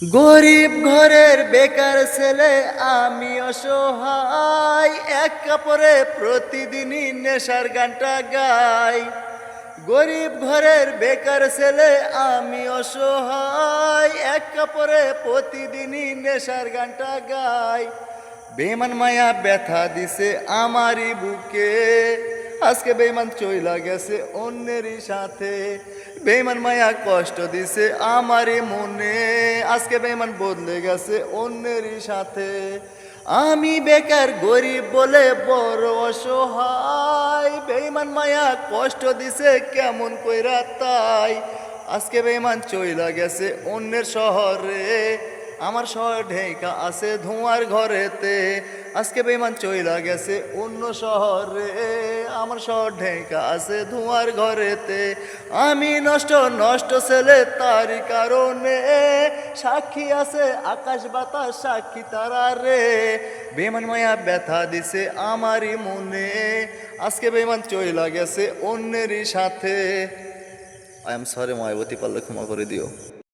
গরিব ঘরের বেকার ছেলে আমি অসহায়, এক কাপড়ে প্রতিদিনই নেশার গানটা গাই। গরিব ঘরের বেকার ছেলে আমি অসহায়, এক কাপড়ে প্রতিদিনই নেশার গানটা গাই। বেমান মায়া ব্যথা দিছে আমারই বুকে, আজকে বেমান চইলা গেছে অন্যেরই সাথে। বেমান মায়া কষ্ট দিছে আমারই মনে, আজকে বেমান বদলে গেছে অন্যেরই সাথে। আমি বেকার গরিব বলে বড় অসহায়, বেমান মায়া কষ্ট দিছে কেমন কইরা তাই। আজকে বেমান চইলা গেছে অন্যের শহরে, আমার শহর ঢেকা আছে ধোঁয়ার ঘরেতে। আজকে বেমান চইলা গেছে অন্য শহরে, আমার শহর ঢেকা আছে ধোঁয়ার ঘরেতে। আমি নষ্ট নষ্ট ছেলে তারই কারণে, সাক্ষী আছে আকাশ বাতাস সাক্ষী তারা রে। বেমান মায়া ব্যথা দিছে আমারই মনে, আজকে বেমান চইলা গেছে অন্যেরই সাথে। আই এম সরি মায়াবতী, পারলে ক্ষমা করে দিও।